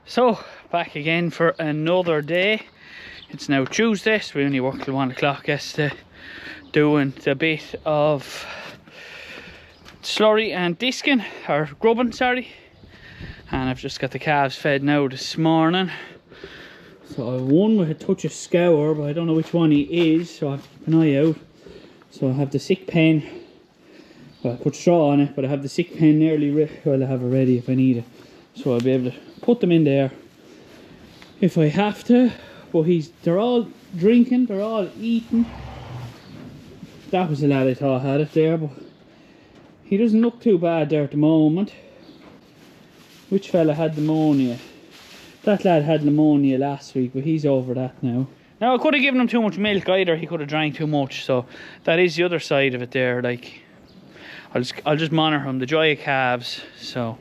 So, back again for another day. It's now Tuesday, so we only worked till 1 o'clock yesterday, doing a bit of slurry and disking, or grubbing, sorry. And I've just got the calves fed now this morning. So I've one with a touch of scour, but I don't know which one he is, so I have to keep an eye out. So I have the sick pen. Well, I put straw on it, but I have the sick pen nearly well, I have it ready if I need it. So I'll be able to put them in there if I have to. But they're all drinking, they're all eating. That was the lad I thought had it there, but he doesn't look too bad there at the moment. Which fella had pneumonia? That lad had pneumonia last week, but he's over that now. Now I could have given him too much milk either, he could have drank too much, so that is the other side of it there. Like, I'll just monitor him, the joy of calves. So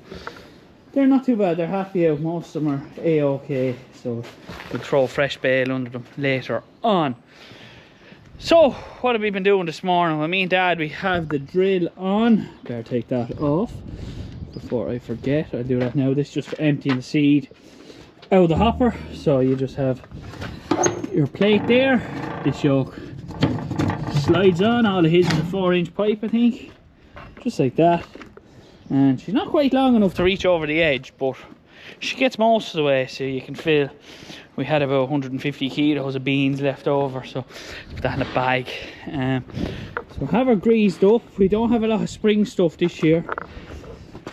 they're not too bad, they're happy out, most of them are A-OK, so we'll throw fresh bale under them later on. So, what have we been doing this morning? Well, me and Dad, we have the drill on. Better take that off before I forget. I'll do that now. This is just for emptying the seed out of the hopper. So you just have your plate there. This yoke slides on. All it is a 4-inch pipe, I think. Just like that. And she's not quite long enough to reach over the edge, but she gets most of the way, so you can feel. We had about 150 kilos of beans left over, so put that in a bag. So have her greased up. We don't have a lot of spring stuff this year,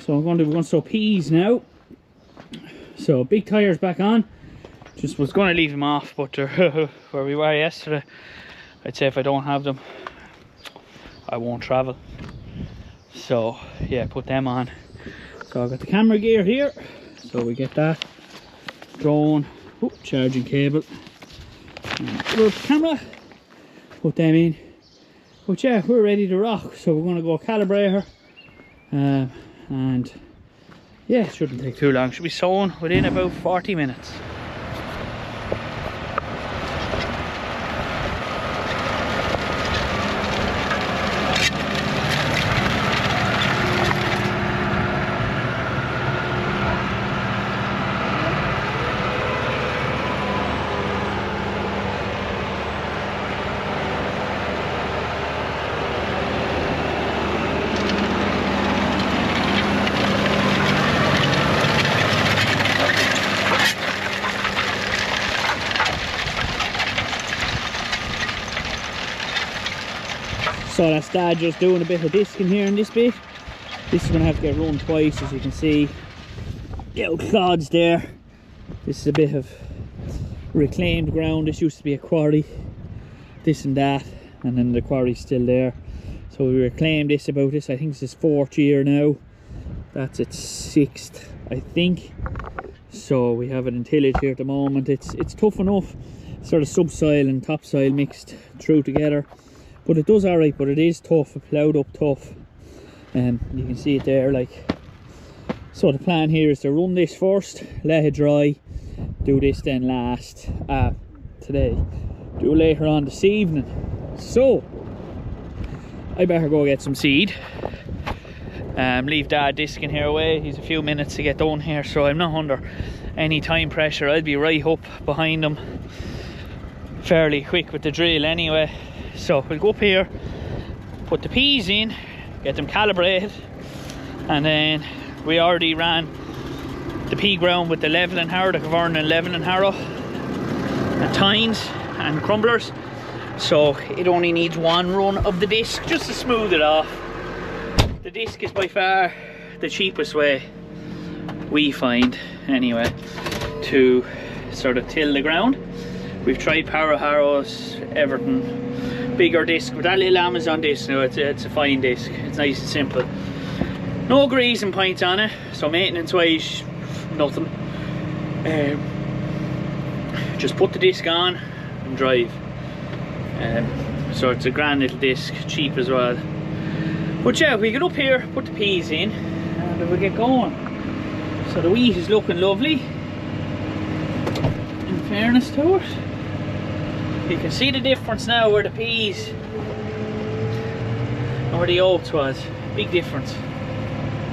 so we're going to sow peas now. So big tires back on. Just was going to leave them off, but they're where we were yesterday. I'd say if I don't have them, I won't travel. So yeah, put them on. So I've got the camera gear here, so we get that drone. Oh, charging cable. Look, camera. Put them in. But yeah, we're ready to rock. So we're going to go calibrate her. And yeah, it shouldn't take too long. Should be sowing within about 40 minutes. So that's Dad just doing a bit of disking here in this bit. This is going to have to get run twice, as you can see. Little clods there. This is a bit of reclaimed ground. This used to be a quarry. This and that. And then the quarry's still there. So we reclaimed this about this. I think this is 4th year now. That's its 6th, I think. So we have it in tillage here at the moment. It's tough enough. Sort of subsoil and topsoil mixed through together. But it does alright, but it is tough, ploughed up tough. You can see it there, like. So the plan here is to run this first, let it dry, do this then last today, do later on this evening. So I better go get some seed. Leave Dad disking here away. He's a few minutes to get done here, so I'm not under any time pressure. I'll be right up behind him fairly quick with the drill anyway. So we'll go up here, put the peas in, get them calibrated, and then we already ran the pea ground with the leveling harrow, the Cavorn and leveling harrow, and tines and crumblers. So it only needs one run of the disc just to smooth it off. The disc is by far the cheapest way, we find anyway, to sort of till the ground. We've tried power harrows, everything. Bigger disc, but that little Amazon disc, no, it's a fine disc. It's nice and simple. No greasing points on it, so maintenance wise, nothing. Just put the disc on and drive. So it's a grand little disc, cheap as well. But yeah, we get up here, put the peas in, and we'll get going. So the wheat is looking lovely, in fairness to it. You can see the difference now where the peas and where the oats was. Big difference.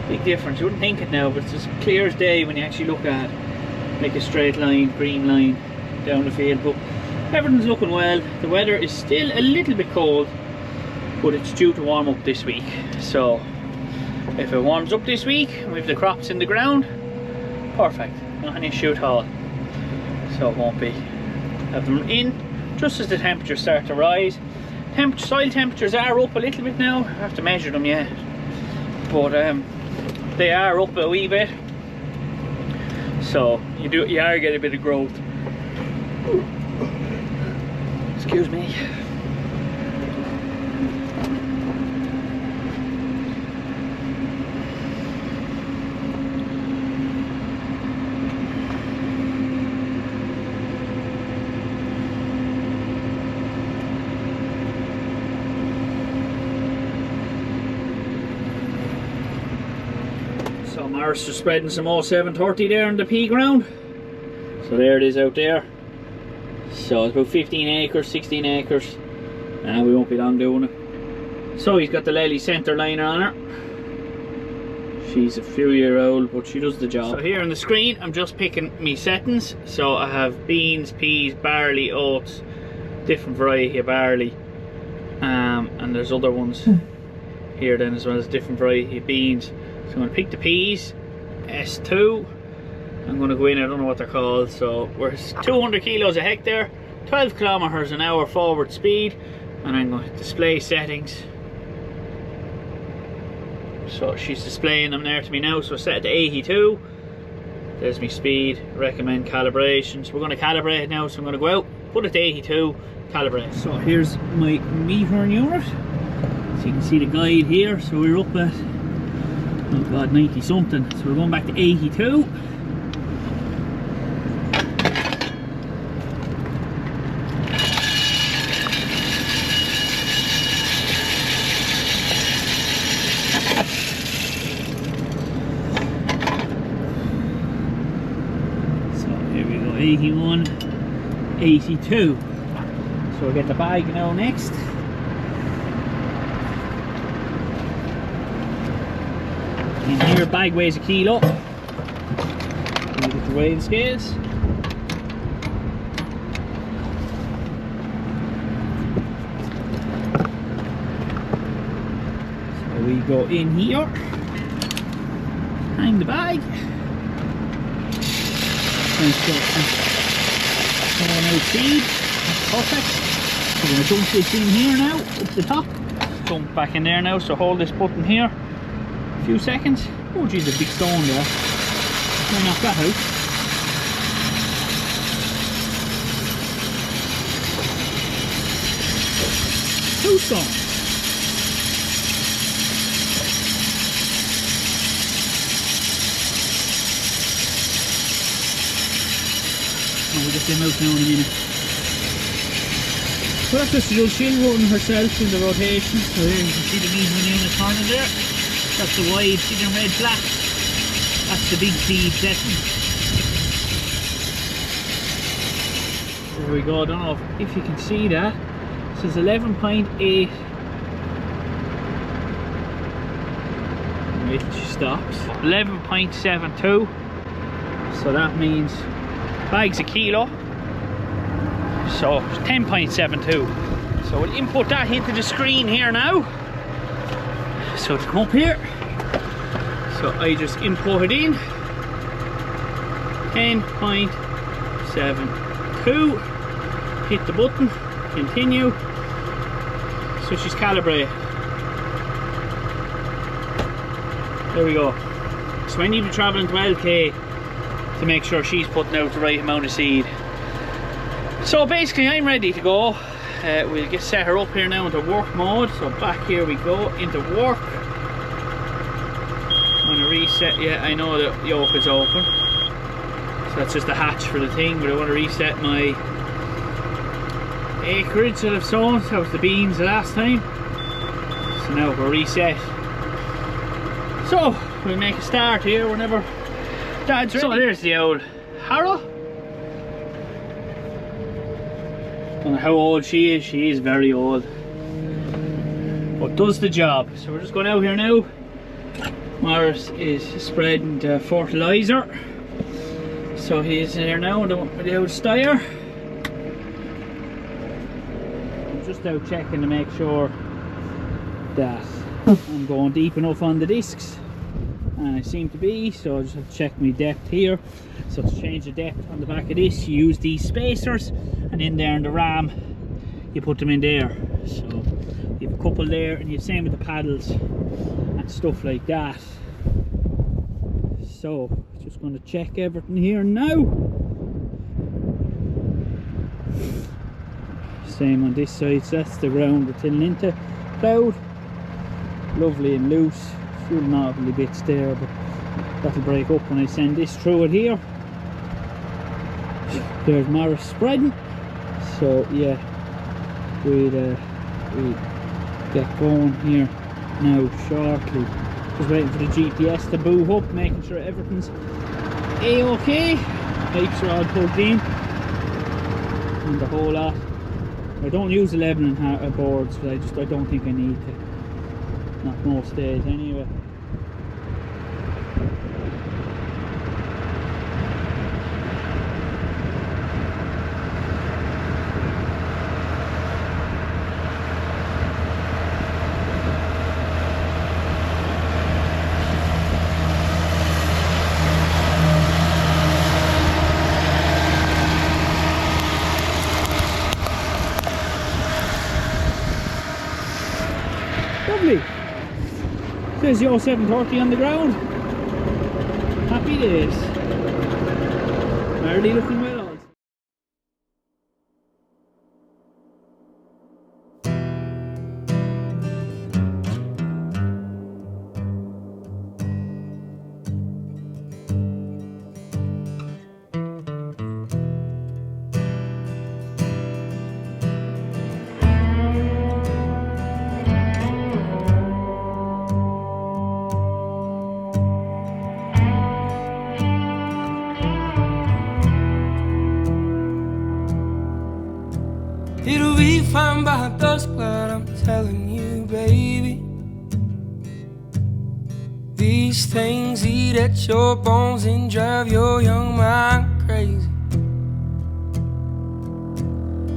Big difference. You wouldn't think it now, but it's as clear as day when you actually look at it. like a straight line, green line down the field. But everything's looking well. The weather is still a little bit cold, but it's due to warm up this week. So if it warms up this week, we have the crops in the ground, perfect, not an issue at all. So it won't be. Have them in just as the temperatures start to rise. Soil temperatures are up a little bit now. I have to measure them yet, but they are up a wee bit. So you are getting a bit of growth. Excuse me. So Morris is spreading some 0730 there in the pea ground. So there it is out there. So it's about 15 acres, 16 acres. And we won't be long doing it. So he's got the Lely centre liner on her. She's a few year old, but she does the job. So here on the screen, I'm just picking me settings. So I have beans, peas, barley, oats, different variety of barley. And there's other ones here then as well as different variety of beans. So I'm going to pick the peas, S2. I'm going to go in, I don't know what they're called. So we're 200 kilos a hectare, 12 kilometers an hour forward speed, and I'm going to display settings. So she's displaying them there to me now, so set it to 82. There's my speed, recommend calibration. So we're going to calibrate it now, so I'm going to go out, put it to 82, calibrate. So here's my meter unit. So you can see the guide here, so we're up at, oh god, 90 something. So we're going back to 82. So here we go, 81, 82. So we'll get the bag now next. In here, bag weighs a kilo. You get the weighing scales. So we go in here, hang the bag. Out feed. That's perfect. So we're going to dump this in here now, up the top. Dump back in there now, so hold this button here. Few seconds. Oh geez, a big stone there. I'll knock that out. Two stones. Oh, we'll get them out now in a minute. So that's just the old she'll run herself in the rotation. So here you can see the meter unit turning there. That's the wide, see the red black? That's the big feed setting. There we go, I don't know if you can see that. It says 11.8. Wait till she stops. 11.72. So that means bag's a kilo. So 10.72. So we'll input that into the screen here now. So to come up here, so I just input it in 10.72, hit the button, continue. So she's calibrated. There we go. So I need to be traveling 12k to make sure she's putting out the right amount of seed. So basically I'm ready to go. We'll get set her up here now into work mode. So back here we go into work. I'm going to reset. Yeah, I know the yoke is open, so that's just a hatch for the thing, but I want to reset my acreage that I've sown. That was the beans the last time, so now we're reset. So we'll make a start here whenever Dad's ready. So there's the old harrow. I don't know how old she is very old, but does the job. So we're just going out here now. Morris is spreading the fertilizer. So he's here now with the old styer. I'm just out checking to make sure that I'm going deep enough on the discs, and I seem to be, so I just have to check my depth here. So to change the depth on the back of this, you use these spacers, and in there in the ram you put them in there. So you have a couple there, and you same with the paddles and stuff like that. So just going to check everything here now. Same on this side, so that's the ground we're tilling into. Cloud, lovely and loose, few knobbly bits there, but that'll break up when I send this through it here. There's Morris spreading, so yeah, we'll get going here now shortly. Just waiting for the GPS to boot up, making sure everything's a-okay. Pipes are all plugged in and the whole lot. I don't use the leveling boards, but I don't think I need to. Not most days anyway. Lovely. There's your 730 on the ground. Happy days. Already looking well, odds. It'll be fine by dusk, but I'm telling you, baby, these things eat at your bones and drive your young mind crazy.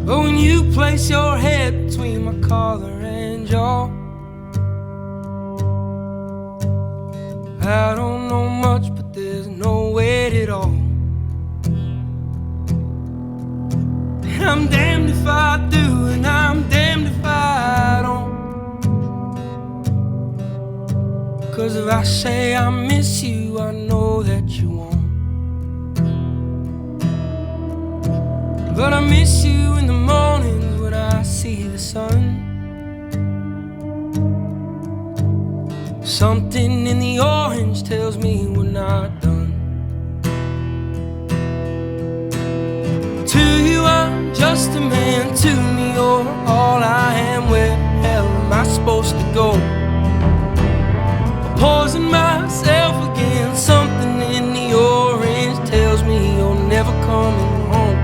But when you place your head between my collar and jaw, I don't know much, but there's no weight at all. And I'm damned if I do, and I'm damned if I don't. 'Cause if I say I miss you, I know that you won't. But I miss you in the mornings when I see the sun. Something in the orange tells me we're not done. To you I'm just a man, to me you're all I am. Where the hell am I supposed to go? Poison myself again. Something in the orange tells me you're never coming home.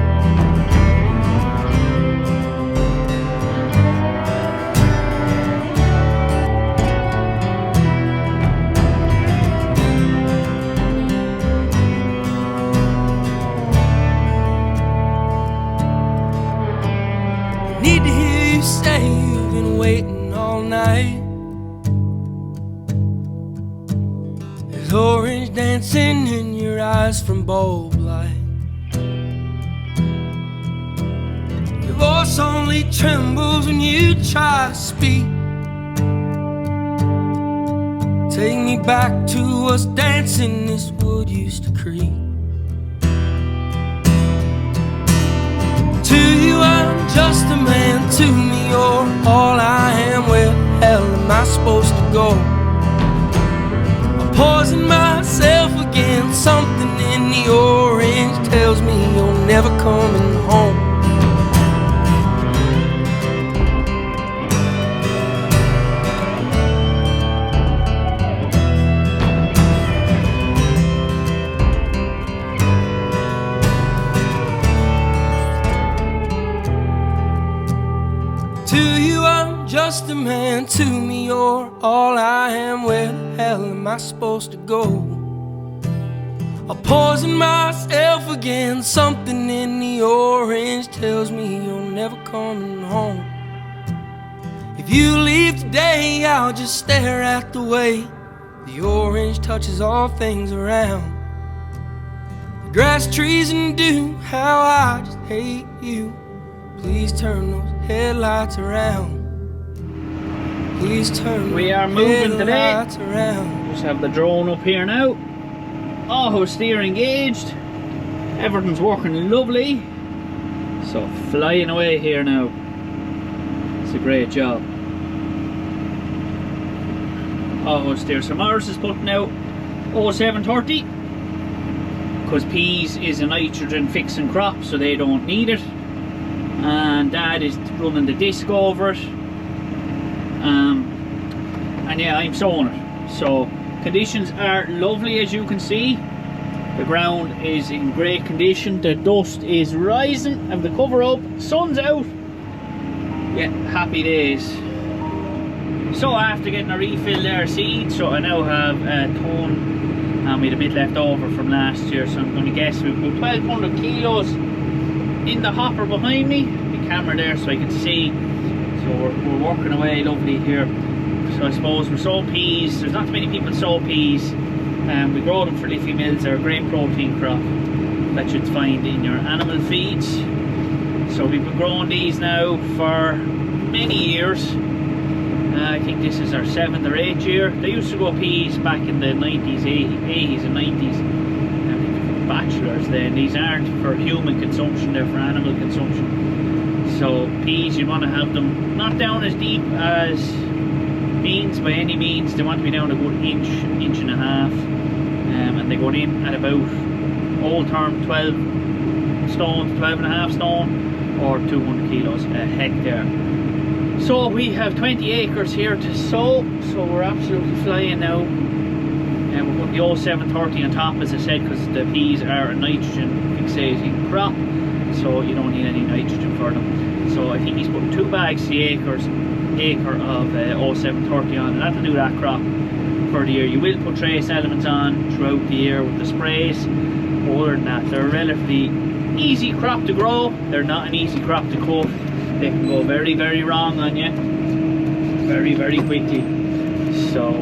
Need to hear you say you've been waiting all night. There's orange dancing in your eyes from bulb light. Your voice only trembles when you try to speak. Take me back to us dancing this wood used to creak. To you I'm just a man, to me you're all I am. Where the hell am I supposed to go? I'm poisoning myself again. Something in the orange tells me you're never coming home. To you I'm just a man, to me you're all I am. Where the hell am I supposed to go? I'm pausing myself again. Something in the orange tells me you're never coming home. If you leave today, I'll just stare at the way the orange touches all things around. The grass, trees, and dew, how I just hate you. Please turn those headlights around. Please turn We are those moving today. headlights around. Just have the drone up here now. Auto steer engaged. Everything's working lovely. So flying away here now. It's a great job. Auto steer. So Morris is putting out 0730 because peas is a nitrogen fixing crop, so they don't need it. And Dad is running the disc over it. And yeah, I'm sowing it. So conditions are lovely, as you can see. The ground is in great condition. The dust is rising. Have the cover up. Sun's out. Yeah, happy days. So after getting a refill there seed, so I now have a ton, and we had a bit left over from last year. So I'm going to guess we've got 1,200 kilos in the hopper behind me. The camera there so I can see. So we're working away lovely here. So I suppose we're sowing peas. There's not too many people sow peas. We grow them for leafy mills. They're a great protein crop that you'd find in your animal feeds. So we've been growing these now for many years. I think this is our 7th or 8th year. They used to grow peas back in the 90s, 80s and 90s. I think for bachelors then. These aren't for human consumption, they're for animal consumption. So peas, you want to have them not down as deep as beans by any means. They want to be down a good inch and a half, and they go in at about old term 12 stone to 12 and a half stone, or 200 kilos a hectare. So we have 20 acres here to sow, so we're absolutely flying now. And we're putting the 0730 on top, as I said, because the peas are a nitrogen fixating crop, so you don't need any nitrogen for them. So I think he's putting 2 bags the acre of 0730 on, and that'll do that crop for the year. You will put trace elements on throughout the year with the sprays. Other than that, they're a relatively easy crop to grow. They're not an easy crop to cut. They can go very, very wrong on you very, very quickly. So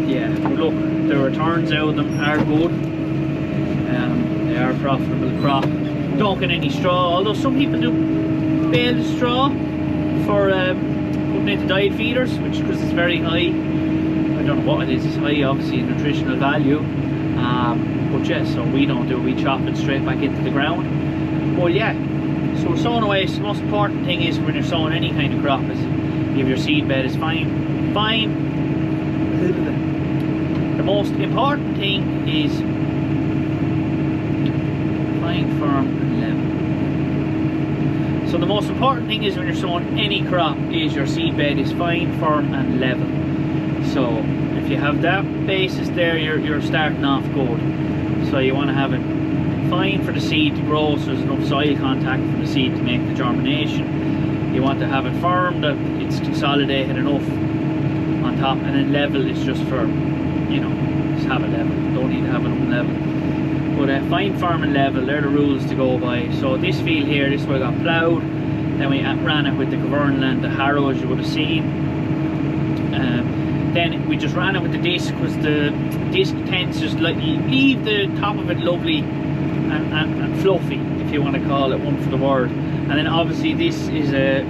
yeah, but look, the returns out of them are good. They are a profitable crop. Don't get any straw, although some people do bale the straw for putting into diet feeders, which, because it's very high, I don't know what it is, it's high obviously in nutritional value, but yeah, so we don't do it, we chop it straight back into the ground. But yeah, so we're sowing away. So the most important thing is when you're sowing any kind of crop is if your seed bed is fine. The most important thing is fine, firm and level. So the most important thing is when you're sowing any crop is your seed bed is fine, firm and level. So if you have that basis there, you're starting off good. So you want to have it fine for the seed to grow, so there's enough soil contact for the seed to make the germination. You want to have it firm, that it's consolidated enough on top, and then level is just for, you know, just have it level. Don't need to have it unlevel. But fine, firm and level, they're the rules to go by. So this field here, this one got ploughed, then we ran it with the Governal and the harrow, as you would have seen. Then we just ran it with the disc, because the disc tends to just leave the top of it lovely and fluffy, if you want to call it one for the word. And then obviously this is the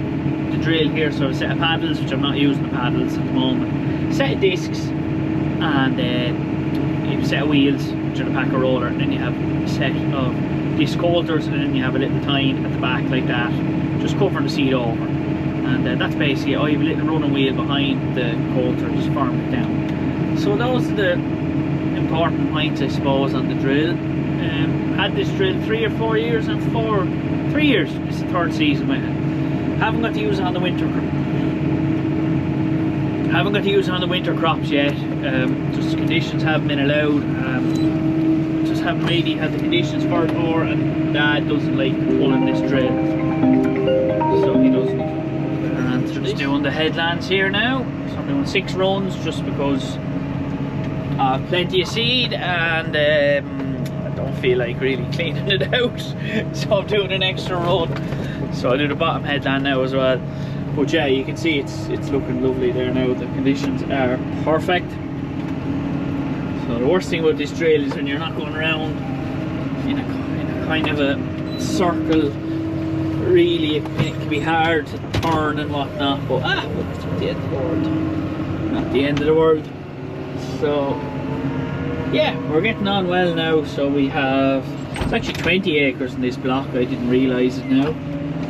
drill here, so a set of paddles, which I'm not using the paddles at the moment, set of discs, and a set of wheels, which are the packer roller, and then you have a set of disc coulters, and then you have a little tine at the back like that, just covering the seed over. And that's basically it. I have a little running wheel behind the coulter, just firm it down. So those are the important points, I suppose, on the drill. Had this drill 3 or 4 years, and 3 years. It's the 3rd season with it. Haven't got to use it on the winter. Haven't got to use it on the winter crops yet. Just conditions haven't been allowed. Just haven't really had the conditions for it, and Dad doesn't like pulling this drill, so he doesn't. And so just doing the headlands here now. So I'm doing 6 runs just because I have plenty of seed, and I don't feel like really cleaning it out, so I'm doing an extra run. So I'll do the bottom headland now as well. But yeah, you can see it's looking lovely there now. The conditions are perfect. So the worst thing about this drill is when you're not going around in a kind of a circle. Really, it can be hard to turn and whatnot. But look, it's not the end of the world. Not the end of the world. So yeah, we're getting on well now. So we have, it's actually 20 acres in this block. I didn't realise it now.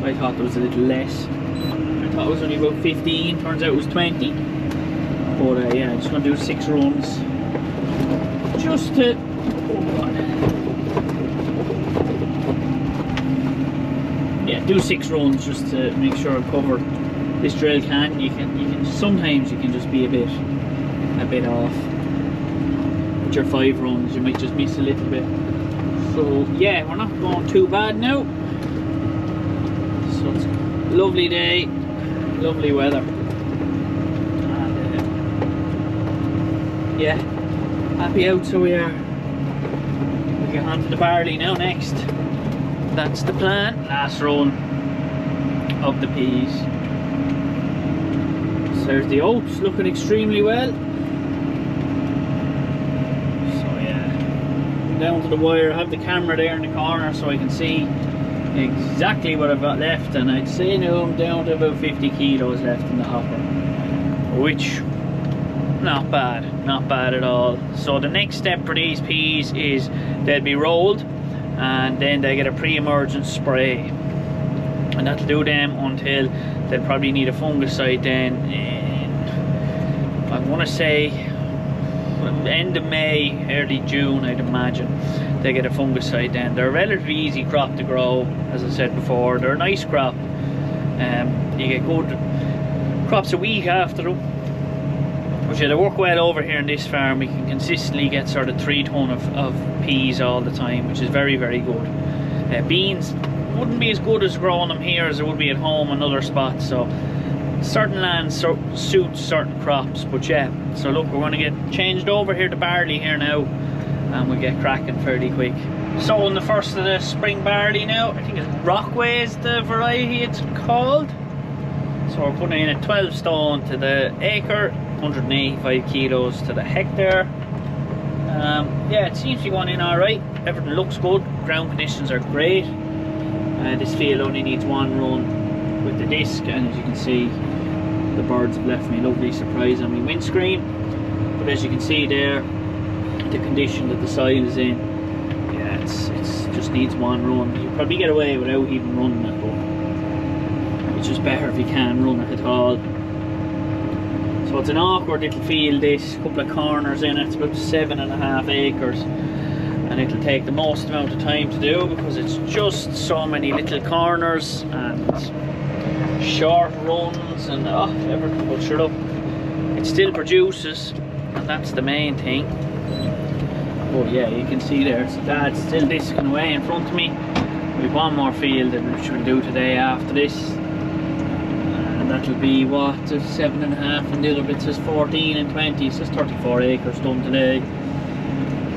I thought there was a little less. I thought it was only about 15, turns out it was 20. But yeah, I'm just going to do 6 runs. Just to, yeah, do 6 runs just to make sure I cover this drill can. You can sometimes you can just be a bit off. With your 5 runs, you might just miss a little bit. So yeah, we're not going too bad now. So it's a lovely day, lovely weather, and yeah, happy out. So we are. We'll get on to the barley now next. That's the plan. Last run of the peas. So there's the oats looking extremely well. So yeah, down to the wire. I have the camera there in the corner so I can see exactly what I've got left, and I'd say now I'm down to about 50 kilos left in the hopper, which not bad at all. So the next step for these peas is they'll be rolled and then they get a pre-emergence spray, and that'll do them until they'll probably need a fungicide then in, I want to say end of May, early June, I'd imagine. They get a fungicide then. They're a relatively easy crop to grow, as I said before. They're a nice crop. You get good crops a week after them. But yeah, they work well over here in this farm. We can consistently get sort of 3 ton of peas all the time, which is very, very good. Beans wouldn't be as good as growing them here as it would be at home and other spots. So certain lands suit certain crops. But yeah, so look, we're going to get changed over here to barley here now, and we'll get cracking fairly quick. Sowing the first of the spring barley now. I think it's Rockway is the variety it's called. So we're putting in at 12 stone to the acre, 185 kilos to the hectare. Yeah, it seems to be going in alright. Everything looks good. Ground conditions are great. This field only needs 1 run with the disc, and as you can see, the birds have left me a lovely surprise on my windscreen. But as you can see there, the condition that the soil is in, yeah, it's just needs 1 run. You probably get away without even running it, but it's just better if you can run it at all. So it's an awkward little field, this, couple of corners in it. It's about 7.5 acres, and it'll take the most amount of time to do because it's just so many little corners and short runs and everything. But sure, look, it still produces, and that's the main thing. Oh yeah, you can see there, so Dad's still disking away in front of me. We've 1 more field which we'll do today after this, and that'll be what, 7.5, and the other bit says 14 and 20, so it's 34 acres done today.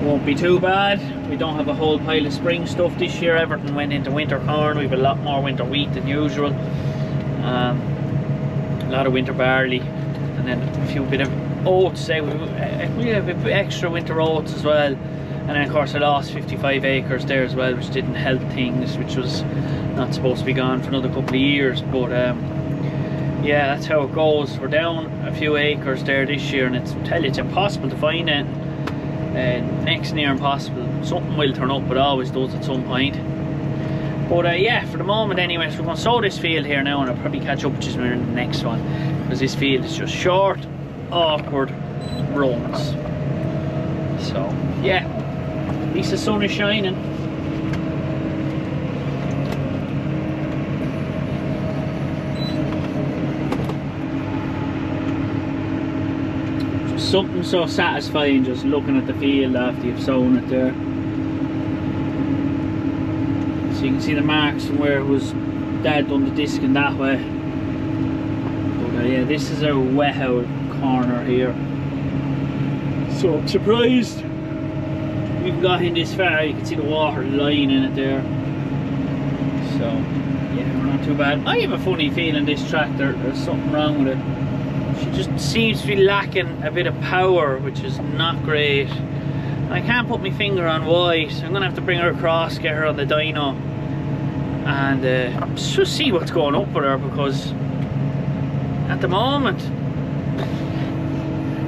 Won't be too bad. We don't have a whole pile of spring stuff this year. Everything went into winter corn. We've a lot more winter wheat than usual, a lot of winter barley, and then a few bit of oats. Say we have a bit extra winter oats as well, and then of course I lost 55 acres there as well, which didn't help things, which was not supposed to be gone for another couple of years. But yeah, that's how it goes. We're down a few acres there this year, and it's impossible to find it. Next near impossible. Something will turn up, but always does at some point. But yeah, for the moment anyways, we're going to sow this field here now, and I'll probably catch up with you in the next one, because this field is just short, awkward runs. So yeah, at least the sun is shining. Just something so satisfying just looking at the field after you've sown it there. So you can see the marks from where it was Dad done the disking that way. But yeah, this is our wet out corner here. So I'm surprised we've got in this far. You can see the water line in it there. So yeah, we're not too bad. I have a funny feeling this tractor, there's something wrong with it. She just seems to be lacking a bit of power, which is not great. I can't put my finger on why, so I'm gonna have to bring her across, get her on the dyno, and just see what's going up with her, because at the moment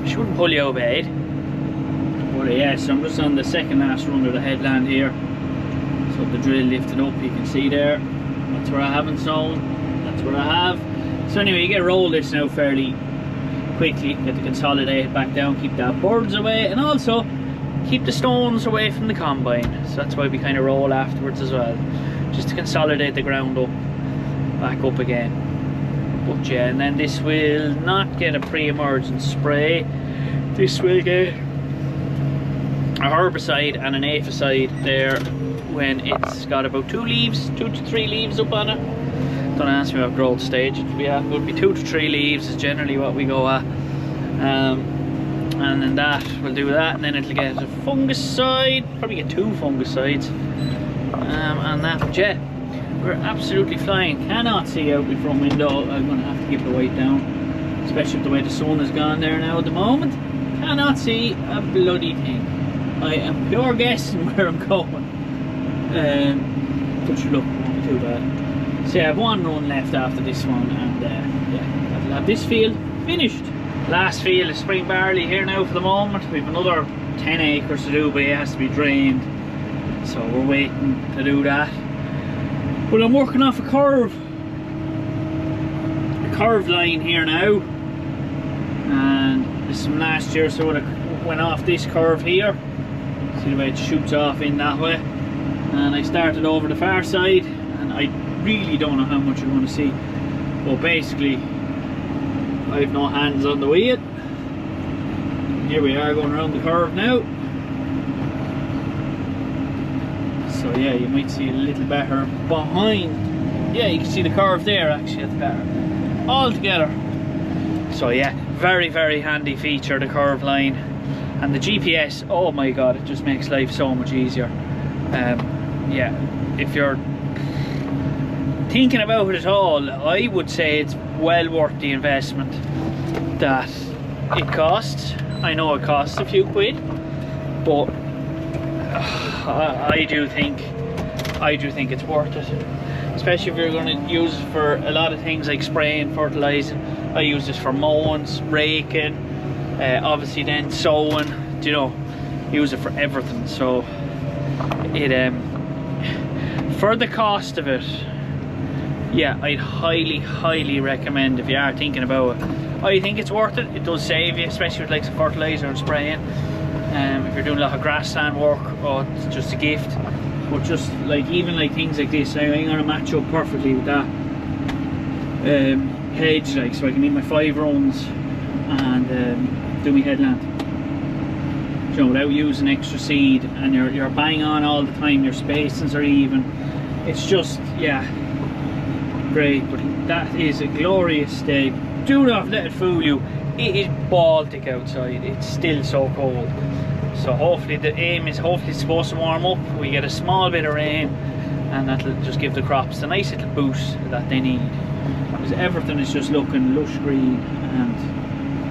she wouldn't pull you out of bed. But yeah, so I'm just on the second last run of the headland here. So the drill lifted up, you can see there. That's where I haven't sown, that's where I have. So anyway, you get roll this now fairly quickly, get the consolidate back down, keep that birds away, and also keep the stones away from the combine. So that's why we kind of roll afterwards as well, just to consolidate the ground up, back up again. But yeah, and then this will not get a pre-emergent spray. This will get a herbicide and an aphicide there when it's got about 2 to 3 leaves up on it. Don't ask me what growth stage it would be 2 to 3 leaves is generally what we go at. And then that will do that, and then it'll get a fungicide, probably get 2 fungicides, and that. But yeah, we're absolutely flying. Cannot see out the front window. I'm going to have to keep the weight down, especially with the way the sun has gone there now at the moment. Cannot see a bloody thing. I am pure guessing where I'm going, but look, won't be too bad. So I have 1 run left after this one, and yeah, I'll have this field finished. Last field is spring barley here now for the moment. We have another 10 acres to do, but it has to be drained, so we're waiting to do that. But I'm working off a curved line here now, and this is from last year, so I went off this curve here. See the way it shoots off in that way, and I started over the far side, and I really don't know how much you're going to see, but basically I have no hands on the wheel. Here we are going around the curve now. So yeah, you might see a little better behind. Yeah, you can see the curve there actually at the better all together. So yeah, very, very handy feature, the curve line. And the GPS, oh my god, it just makes life so much easier. Yeah, if you're thinking about it at all, I would say it's well worth the investment that it costs. I know it costs a few quid, but I do think it's worth it, especially if you're going to use it for a lot of things like spraying, fertilizing. I use this for mowing, raking, obviously then sowing, you know, use it for everything. So it for the cost of it, yeah, I'd highly recommend if you are thinking about it. I think it's worth it. It does save you, especially with like some fertilizer and spraying. If you're doing a lot of grassland work, oh, it's just a gift. But just like even like things like this, I'm going to match up perfectly with that hedge, like, so I can eat my 5 runs and do my headland, you know, without using extra seed, and you're bang on all the time. Your spacings are even. It's just, yeah, great. But that is a glorious day. Do not let it fool you. It is Baltic outside. It's still so cold. So hopefully the aim is, hopefully it's supposed to warm up. We get a small bit of rain, and that'll just give the crops a nice little boost that they need. Because everything is just looking lush green, and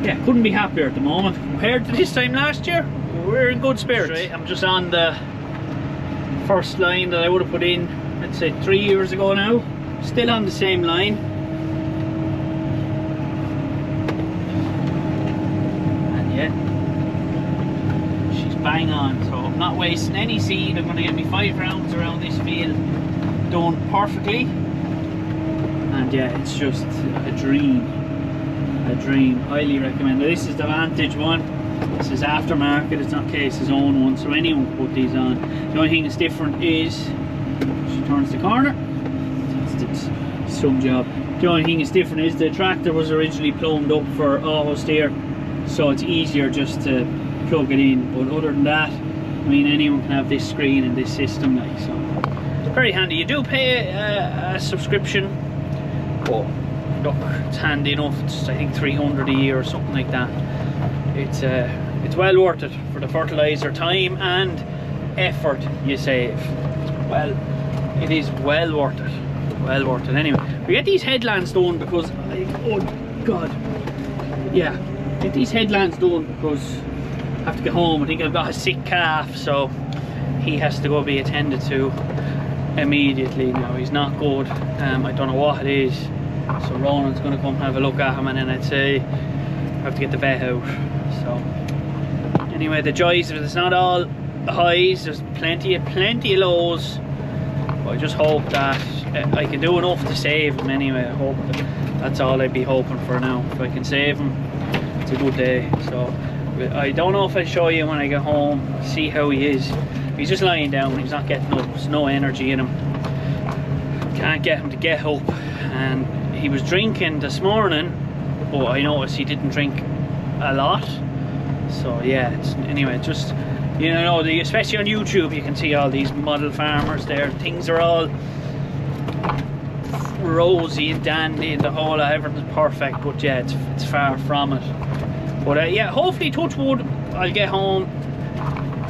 yeah, couldn't be happier at the moment. Compared to this time last year, we're in good spirits. Right, I'm just on the first line that I would have put in, let's say 3 years ago now. Still on the same line. And yeah, she's bang on. So I'm not wasting any seed. I'm going to get me 5 rounds around this field done perfectly. And yeah, it's just a dream. A dream. Highly recommend it. This is the Vantage one. This is aftermarket. It's not Case's own one, so anyone can put these on. The only thing that's different is she turns the corner. Some job. The only thing that's different is the tractor was originally plumbed up for auto steer, so it's easier just to plug it in. But other than that, I mean, anyone can have this screen and this system, like, so very handy. You do pay a subscription, but look, it's handy enough. It's, I think, 300 a year or something like that. It's well worth it for the fertilizer time and effort you save. Well, it is well worth it. Well worth it. Anyway, we get these headlands done because oh god, yeah, get these headlands done because I have to get home. I think I've got a sick calf, so he has to go be attended to immediately. Now he's not good. I don't know what it is, so Ronan's going to come have a look at him, and then I'd say I have to get the vet out. So anyway, the joys of it, it's not all the highs, there's plenty of lows, but I just hope that I can do enough to save him anyway. I hope that's all I'd be hoping for now. If I can save him, it's a good day. So I don't know if I'll show you when I get home, see how he is. He's just lying down, he's not getting up, there's no energy in him. Can't get him to get up, and he was drinking this morning, but I noticed he didn't drink a lot. So yeah, anyway, just, you know, especially on YouTube, you can see all these model farmers there. Things are all rosy and dandy and the whole, everything's perfect, but yeah, it's far from it. But yeah, hopefully, touch wood, I'll get home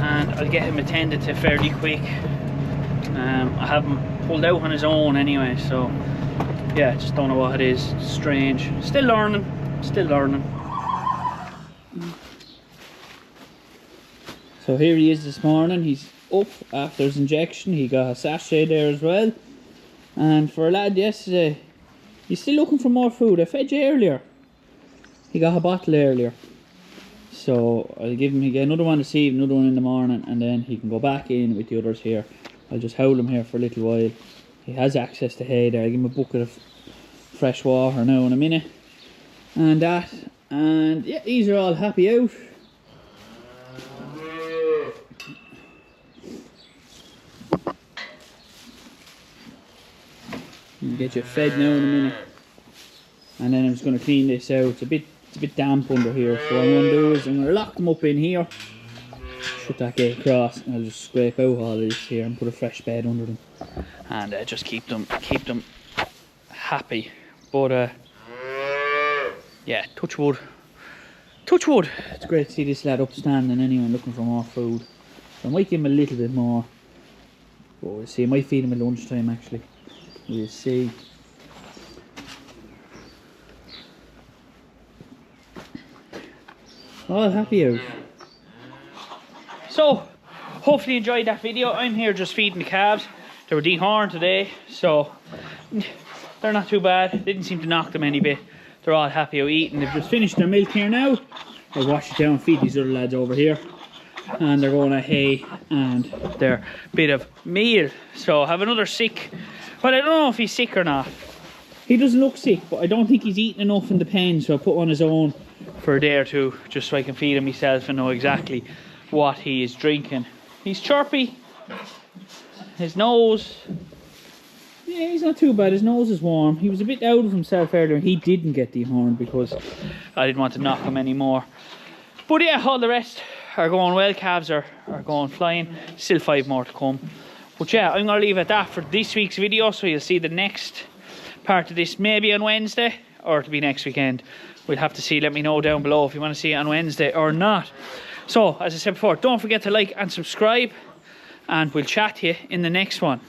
and I'll get him attended to fairly quick. I haven't pulled out on his own anyway, so yeah, just don't know what it is. It's strange. Still learning. So here he is this morning. He's up after his injection. He got a sachet there as well. And for a lad yesterday, he's still looking for more food. I fed you earlier. He got a bottle earlier. So I'll give him, he get another one this evening, another one in the morning, and then he can go back in with the others here. I'll just hold him here for a little while. He has access to hay there. I'll give him a bucket of fresh water now in a minute. And that. And yeah, these are all happy out. I'll get you fed now in a minute. And then I'm just going to clean this out. It's a bit damp under here. So what I'm going to do is I'm going to lock them up in here. Shut that gate across, and I'll just scrape out all this here and put a fresh bed under them, and just keep them happy. But yeah, touch wood. It's great to see this lad upstanding anyway, looking for more food. So I might give him a little bit more, but we'll see. I might feed him at lunchtime actually. We'll see. All happy out. So, hopefully you enjoyed that video. I'm here just feeding the calves. They were dehorned today, so they're not too bad. Didn't seem to knock them any bit. They're all happy out eating. They've just finished their milk here now. I'll wash it down and feed these other lads over here. And they're going to hay and their bit of meal. So I have another sick, well, I don't know if he's sick or not. He doesn't look sick, but I don't think he's eaten enough in the pen, so I put one on his own for a day or two, just so I can feed him myself and know exactly what he is drinking. He's chirpy. His nose, yeah, he's not too bad. His nose is warm. He was a bit out of himself earlier. He didn't get dehorned because I didn't want to knock him anymore. But yeah, all the rest are going well. Calves are going flying. Still 5 more to come. But yeah, I'm going to leave it at that for this week's video. So you'll see the next part of this maybe on Wednesday, or it'll be next weekend. We'll have to see. Let me know down below if you want to see it on Wednesday or not. So, as I said before, don't forget to like and subscribe, and we'll chat to you in the next one.